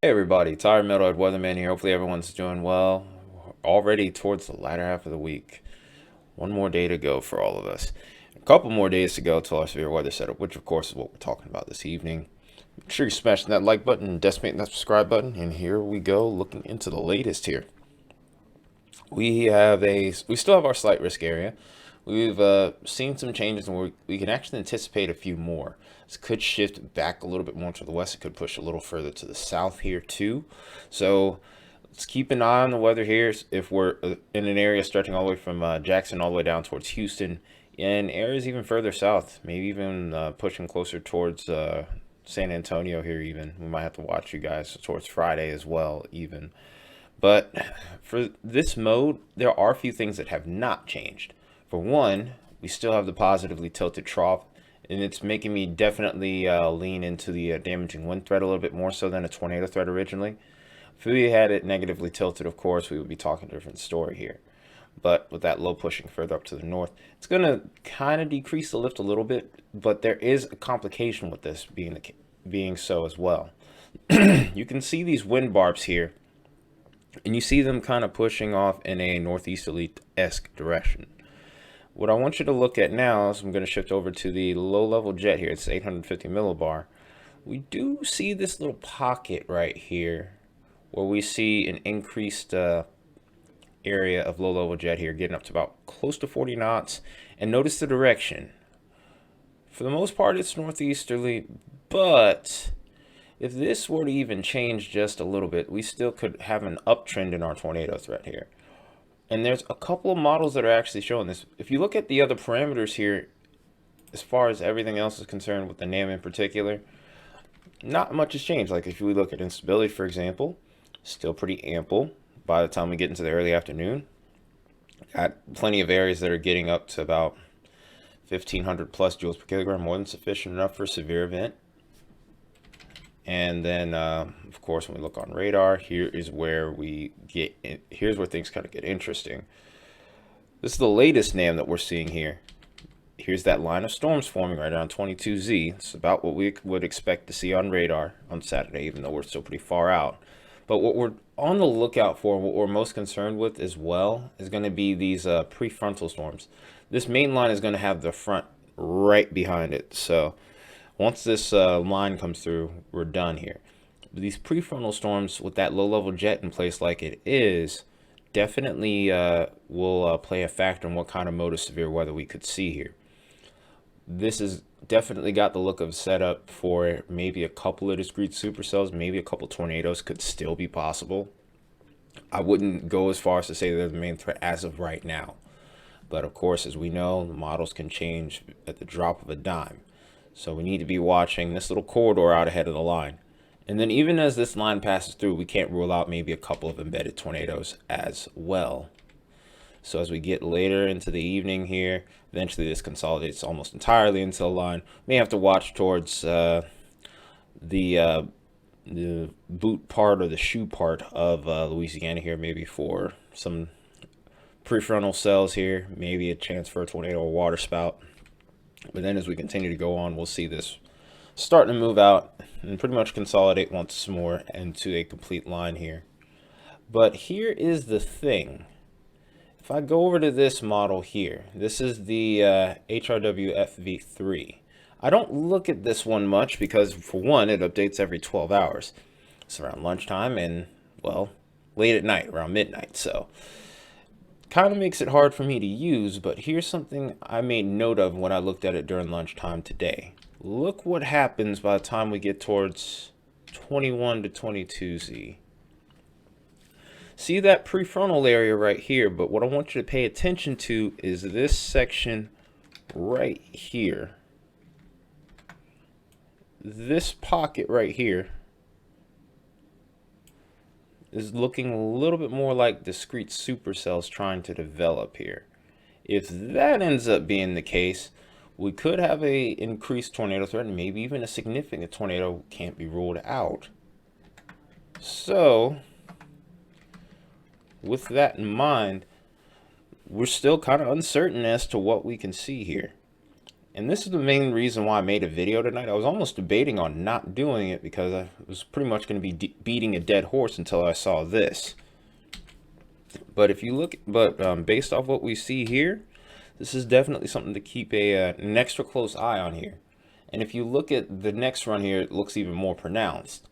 Hey everybody, Tired Metalhead Weatherman here. Hopefully everyone's doing well. Already towards the latter half of the week. One more day to go for all of us. A couple more days to go till our severe weather setup, which of course is what we're talking about this evening. Make sure you smash that like button and decimate that subscribe button. And here we go, looking into the latest here. We still have our slight risk area. We've seen some changes, and we can actually anticipate a few more. This could shift back a little bit more to the west. It could push a little further to the south here too. So let's keep an eye on the weather here. If we're in an area stretching all the way from Jackson all the way down towards Houston, and areas even further south, maybe even pushing closer towards San Antonio here. Even we might have to watch you guys towards Friday as well. Even. But for this mode, there are a few things that have not changed. For one, we still have the positively tilted trough, and it's making me definitely lean into the damaging wind threat a little bit more so than a tornado threat originally. If we had it negatively tilted, of course, we would be talking a different story here. But with that low pushing further up to the north, it's going to kind of decrease the lift a little bit, but there is a complication with this being so as well. You can see these wind barbs here, and you see them kind of pushing off in a northeasterly-esque direction. What I want you to look at now is I'm going to shift over to the low-level jet here. It's 850 millibar. We do see this little pocket right here where we see an increased area of low-level jet here, getting up to about close to 40 knots. And notice the direction. For the most part, it's northeasterly, but if this were to even change just a little bit, we still could have an uptrend in our tornado threat here. And there's a couple of models that are actually showing this. If you look at the other parameters here, as far as everything else is concerned with the NAM in particular, not much has changed. Like if we look at instability, for example, still pretty ample by the time we get into the early afternoon. Got plenty of areas that are getting up to about 1500 plus joules per kilogram, more than sufficient enough for a severe event. And then, of course, when we look on radar, here's where things kind of get interesting. This is the latest NAM that we're seeing here. Here's that line of storms forming right around 22Z. It's about what we would expect to see on radar on Saturday, even though we're still pretty far out. But what we're on the lookout for, what we're most concerned with as well, is going to be these prefrontal storms. This main line is going to have the front right behind it. So once this line comes through, we're done here. But these prefrontal storms with that low-level jet in place like it is, definitely will play a factor in what kind of mode of severe weather we could see here. This has definitely got the look of setup for maybe a couple of discrete supercells, maybe a couple tornadoes could still be possible. I wouldn't go as far as to say they're the main threat as of right now. But of course, as we know, the models can change at the drop of a dime. So we need to be watching this little corridor out ahead of the line. And then even as this line passes through, we can't rule out maybe a couple of embedded tornadoes as well. So as we get later into the evening here, eventually this consolidates almost entirely into the line. May have to watch towards the boot part or the shoe part of Louisiana here, maybe for some prefrontal cells here, maybe a chance for a tornado or water spout. But then as we continue to go on, we'll see this starting to move out and pretty much consolidate once more into a complete line here. But here is the thing. If I go over to this model here, this is the HRW FV3. I don't look at this one much because, for one, it updates every 12 hours. It's around lunchtime and, well, late at night, around midnight. So kind of makes it hard for me to use, but here's something I made note of when I looked at it during lunchtime today. Look what happens by the time we get towards 21 to 22Z. See that prefrontal area right here, but what I want you to pay attention to is this section right here. This pocket right here is looking a little bit more like discrete supercells trying to develop here. If that ends up being the case, we could have a increased tornado threat, and maybe even a significant tornado can't be ruled out. So with that in mind, we're still kind of uncertain as to what we can see here. And this is the main reason why I made a video tonight. I was almost debating on not doing it because I was pretty much going to be beating a dead horse until I saw this. But if you look, based off what we see here, this is definitely something to keep an extra close eye on here. And if you look at the next run here, it looks even more pronounced.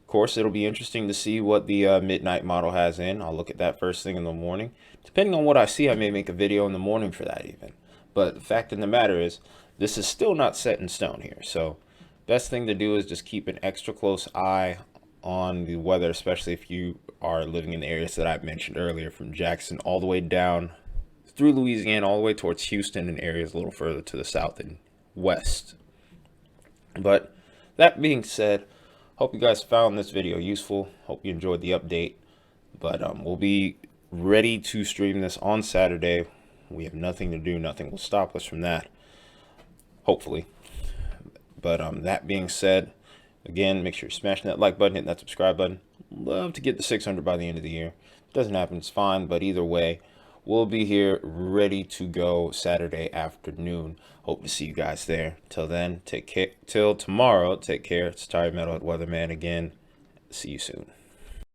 Of course, it'll be interesting to see what the midnight model has in. I'll look at that first thing in the morning. Depending on what I see, I may make a video in the morning for that even. But the fact of the matter is, this is still not set in stone here. So best thing to do is just keep an extra close eye on the weather, especially if you are living in the areas that I've mentioned earlier, from Jackson all the way down through Louisiana, all the way towards Houston and areas a little further to the south and west. But that being said, hope you guys found this video useful. Hope you enjoyed the update. But we'll be ready to stream this on Saturday. We have nothing to do. Nothing will stop us from that. Hopefully. But that being said, again, make sure you're smashing that like button, hitting that subscribe button. Love to get to 600 by the end of the year. If it doesn't happen, it's fine. But either way, we'll be here ready to go Saturday afternoon. Hope to see you guys there. Till then, take care. Till tomorrow, take care. It's Tired Metalhead Weatherman again. See you soon.